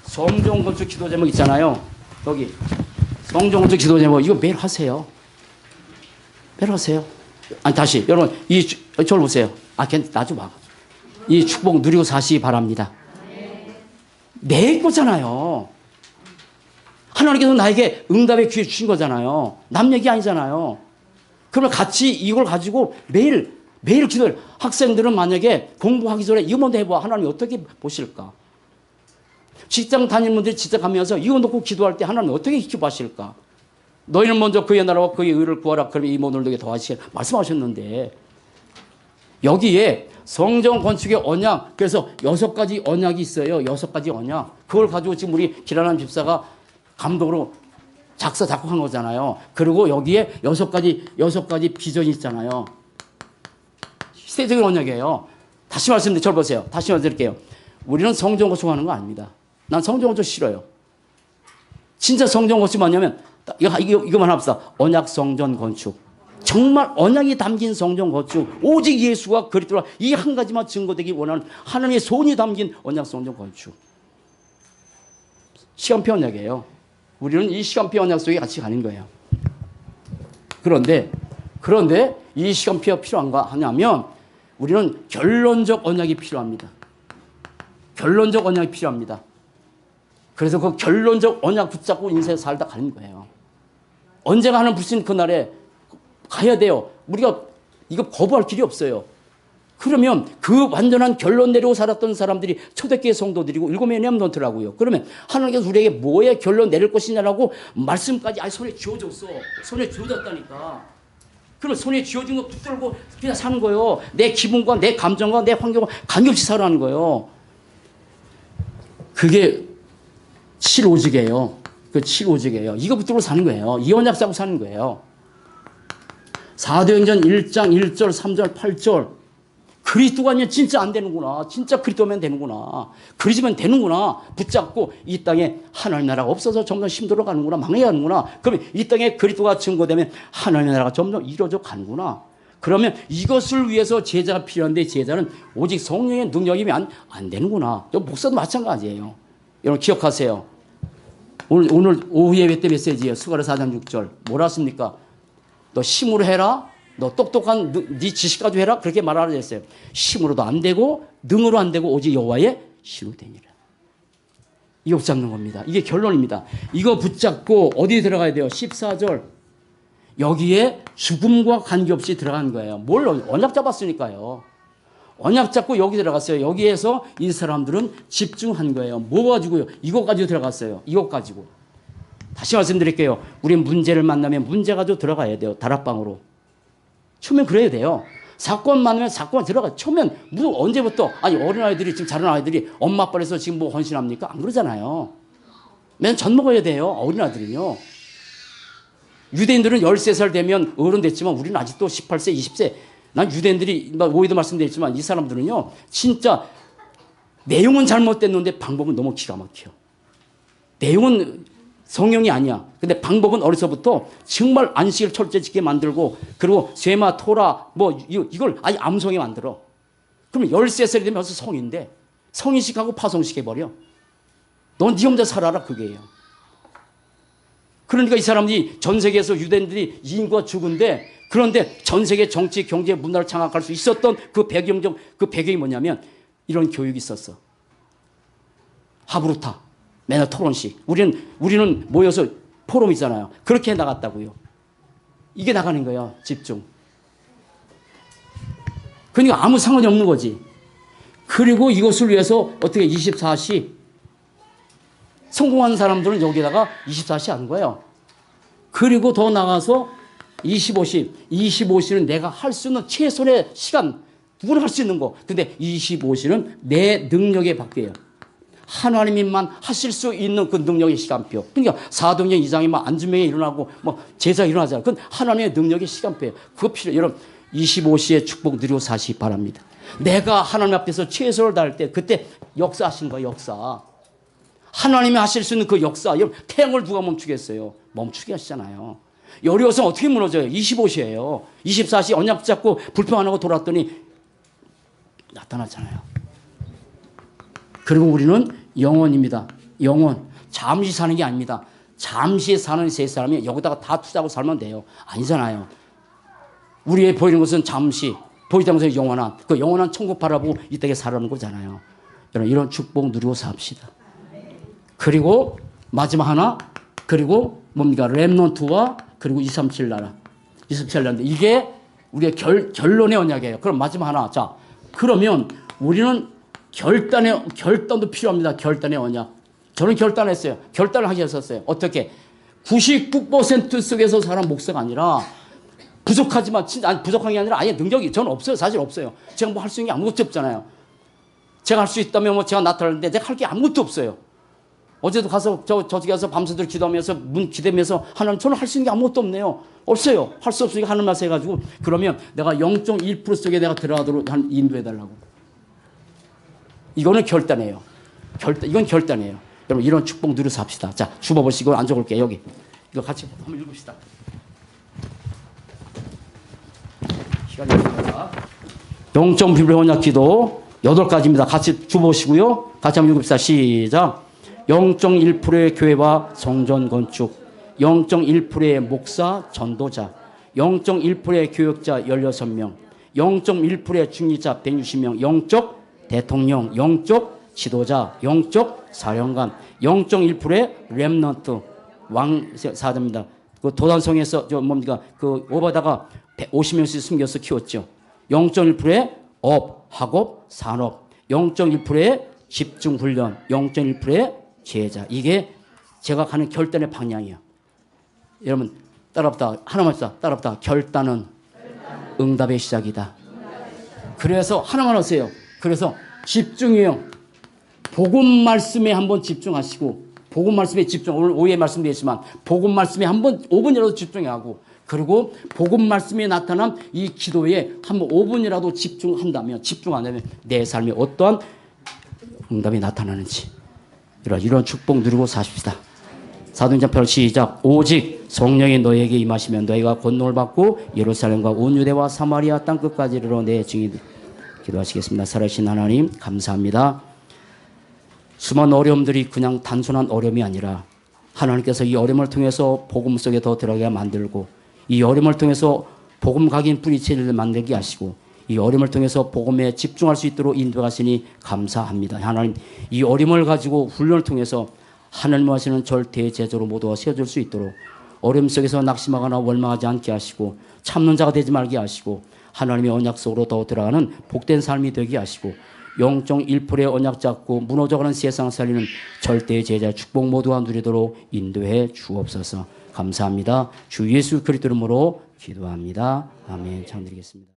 성정건축 기도 제목 있잖아요. 여기 성정건축 기도 제목 이거 매일 하세요. 아니, 다시. 여러분, 저를 보세요. 나 좀 봐. 이 축복 누리고 사시기 바랍니다. 내 거잖아요. 하나님께서 나에게 응답의 기회 주신 거잖아요. 남 얘기 아니잖아요. 그러면 같이 이걸 가지고 매일 기도를, 학생들은 만약에 공부하기 전에 이거 먼저 해봐. 하나님 어떻게 보실까? 직장 다니는 분들이 직장 가면서 이거 놓고 기도할 때 하나님 어떻게 기도하실까? 너희는 먼저 그의 나라와 그의 의를 구하라. 그러면 이 모든 너에게 더하시게 말씀하셨는데, 여기에 성전 건축의 언약, 그래서 6가지 언약이 있어요. 6가지 언약. 그걸 가지고 지금 우리 기라남 집사가 감독으로 작곡한 거잖아요. 그리고 여기에 6가지 비전이 있잖아요. 시대적인 언약이에요. 다시 말씀드릴게요. 저를 보세요. 다시 말씀드릴게요. 우리는 성전 건축하는 거 아닙니다. 난 성전 건축 싫어요. 진짜 성전 건축 뭐냐면 이거만 합시다. 언약 성전 건축. 정말 언약이 담긴 성전 건축. 오직 예수가 그리스도라 이 한 가지만 증거되기 원하는 하나님의 손이 담긴 언약 성전 건축. 시간표 언약이에요. 우리는 이 시간표 언약 속에 같이 가는 거예요. 그런데 이 시간표가 필요한가 하냐면 우리는 결론적 언약이 필요합니다. 결론적 언약이 필요합니다. 그래서 그 결론적 언약 붙잡고 인생에 살다 가는 거예요. 언제가 하는 불신 그날에 가야 돼요. 우리가 이거 거부할 길이 없어요. 그러면 그 완전한 결론 내리고 살았던 사람들이 초대교회 성도들이고 7명의 렘넌트라고요. 그러면 하나님께서 우리에게 뭐에 결론 내릴 것이냐라고 말씀까지 손에 쥐어줬어. 손에 쥐어졌다니까. 그러면 손에 쥐어진 거 붙들고 그냥 사는 거예요. 내 기분과 내 감정과 내 환경과 관계없이 살아가는 거예요. 그게 7오직이에요. 그 7오직이에요. 이거 붙들고 사는 거예요. 이 언약 잡고 사는 거예요. 사도행전 1장 1절 3절 8절 그리스도가 아니면 진짜 안 되는구나. 진짜 그리스도면 되는구나. 그리스도면 되는구나. 붙잡고 이 땅에 하나님 나라가 없어서 점점 힘들어 가는구나. 망해가는구나. 그러면 이 땅에 그리스도가 증거되면 하나님 나라가 점점 이루어져 가는구나. 그러면 이것을 위해서 제자가 필요한데 제자는 오직 성령의 능력이면 안 되는구나. 목사도 마찬가지예요. 여러분 기억하세요. 오늘 오후 예배 때 메시지예요. 스가랴 4장 6절. 뭐라 씁니까? 너 힘으로 해라. 너 똑똑한 네 지식 가지고 해라. 그렇게 말하라 했어요. 힘으로도 안 되고 능으로 안 되고 오직 여호와의 신으로 되니라. 이거 붙잡는 겁니다. 이게 결론입니다. 이거 붙잡고 어디에 들어가야 돼요? 14절. 여기에 죽음과 관계없이 들어간 거예요. 뭘 언약 잡았으니까요. 언약 잡고 여기 들어갔어요. 여기에서 이 사람들은 집중한 거예요. 뭐 가지고요? 이거 가지고 들어갔어요. 이거 가지고. 다시 말씀드릴게요. 우리 문제를 만나면 문제 가지고 들어가야 돼요. 다락방으로. 처음엔 그래야 돼요. 사건 만나면 사건 들어가. 처음엔 무슨 언제부터 어린아이들이 지금 자란 아이들이 엄마 아빠에서 지금 뭐 헌신합니까? 안 그러잖아요. 맨 젖 먹어야 돼요. 어린아이들은요. 유대인들은 13살 되면 어른 됐지만 우리는 아직도 18세 20세. 난 유대인들이 오해도 말씀드렸지만 이 사람들은요. 진짜 내용은 잘못됐는데 방법은 너무 기가 막혀. 내용은 성령이 아니야. 근데 방법은 어려서부터 정말 안식을 철저히 지게 만들고 그리고 쇠마, 토라 이걸 아예 암송에 만들어. 그러면 13살이 되면 벌써 성인데 성인식하고 파송식 해버려. 넌 네 혼자 살아라 그게예요. 그러니까 이 사람들이 전 세계에서 유대인들이 인구가 적은데 그런데 전 세계 정치, 경제, 문화를 장악할 수 있었던 그 배경이 뭐냐면 이런 교육이 있었어. 하브루타. 매너 토론식. 우리는 모여서 포럼 있잖아요. 그렇게 나갔다고요. 이게 나가는 거예요. 집중. 그러니까 아무 상관이 없는 거지. 그리고 이것을 위해서 어떻게 24시 성공한 사람들은 여기다가 24시 하는 거예요. 그리고 더 나가서 25시. 25시는 내가 할 수 있는 최선의 시간. 누구나 할 수 있는 거. 근데 25시는 내 능력에 바뀌어요. 하나님만 하실 수 있는 그 능력의 시간표. 그러니까 사도행전 2장에 막 안주명이 일어나고 제자 일어나잖아요. 그건 하나님의 능력의 시간표예요. 그거 필요해요. 여러분 25시에 축복 누리고 사시기 바랍니다. 내가 하나님 앞에서 최선을 다할 때 그때 역사하신 거예요. 역사. 하나님이 하실 수 있는 그 역사. 여러분 태양을 누가 멈추겠어요? 멈추게 하시잖아요. 여리고성 어떻게 무너져요? 25시예요. 24시 언약 잡고 불평 안 하고 돌아왔더니 나타났잖아요. 그리고 우리는 영원입니다. 영원. 잠시 사는 게 아닙니다. 잠시 사는 세 사람이 여기다가 다 투자하고 살면 돼요. 아니잖아요. 우리의 보이는 것은 잠시, 보이지 않는 것은 영원한, 그 영원한 천국 바라보고 이 땅에 살아가는 거잖아요. 여러분, 이런 축복 누리고 삽시다. 그리고 마지막 하나, 그리고 뭡니까? 렘넌트와 그리고 237 나라. 237 나라. 이게 우리의 결론의 언약이에요. 그럼 마지막 하나. 자, 그러면 우리는 결단도 필요합니다. 결단의 언약. 저는 결단했어요. 결단을 하게 했었어요. 어떻게? 99% 속에서 살아난 목사가 아니라 부족하지만, 진짜, 아니, 부족한 게 아니라 아예 능력이 저는 없어요. 사실 없어요. 제가 뭐 할 수 있는 게 아무것도 없잖아요. 제가 할 수 있다면 뭐 제가 나타나는데 제가 할 게 아무것도 없어요. 어제도 가서 저기 가서 밤새도록 기도하면서 문 기대면서 하나님 저는 할 수 있는 게 아무것도 없네요. 없어요. 할 수 없으니까 하는 말씀 해가지고 그러면 내가 0.1% 속에 내가 들어가도록 인도해달라고. 이거는 결단이에요. 이건 결단이에요. 여러분 이런 축복 누려서 합시다. 자, 주워보시고 앉아볼게요. 여기. 이거 같이 한번 읽읍시다. 시간이 없습니다. 영적 비밀 혼약 기도 8가지입니다. 같이 주워보시고요. 같이 한번 읽읍시다. 시작. 0.1%의 교회와 성전 건축, 0.1%의 목사 전도자, 0.1%의 교역자 16명, 0.1%의 중리자 160명, 영적 대통령, 영적 지도자, 영적 사령관, 0.1%의 렘넌트 왕사자입니다. 그 도단성에서 뭡니까? 그 오바다가 50명씩 숨겨서 키웠죠. 0.1%의 업, 학업, 산업, 0.1%의 집중훈련, 0.1%의 제자. 이게 제가 가는 결단의 방향이에요. 여러분 따라붙다. 하나만 따라붙다. 결단은 응답의 시작이다. 그래서 하나만 하세요. 그래서 집중이에요. 복음 말씀에 한번 집중하시고, 복음 말씀에 집중. 오늘 오후에 말씀드렸지만 복음 말씀에 한번 5분이라도 집중하고, 그리고 복음 말씀에 나타난 이 기도에 한번 5분이라도 집중한다면, 집중 안 하면 내 삶에 어떠한 응답이 나타나는지 이런 축복 누리고 사십시다. 사도행전 8절 시작. 오직 성령이 너에게 임하시면 너희가 권능을 받고 예루살렘과 온 유대와 사마리아 땅끝까지 이르러 내 증인이 기도하시겠습니다. 살아계신 하나님 감사합니다. 수많은 어려움들이 그냥 단순한 어려움이 아니라 하나님께서 이 어려움을 통해서 복음 속에 더 들어가게 만들고, 이 어려움을 통해서 복음 각인 뿌리채를 만들게 하시고, 이 어려움을 통해서 복음에 집중할 수 있도록 인도하시니 감사합니다. 하나님, 이 어려움을 가지고 훈련을 통해서 하나님 하시는 절대의 제자로 모두가 세워질 수 있도록, 어려움 속에서 낙심하거나 원망하지 않게 하시고 참는 자가 되지 말게 하시고, 하나님의 언약 속으로 더 들어가는 복된 삶이 되게 하시고, 0.1%의 언약 잡고 무너져가는 세상 살리는 절대의 제자 축복 모두가 누리도록 인도해 주옵소서. 감사합니다. 주 예수 그리스도 이름으로 기도합니다. 아멘. 참 드리겠습니다.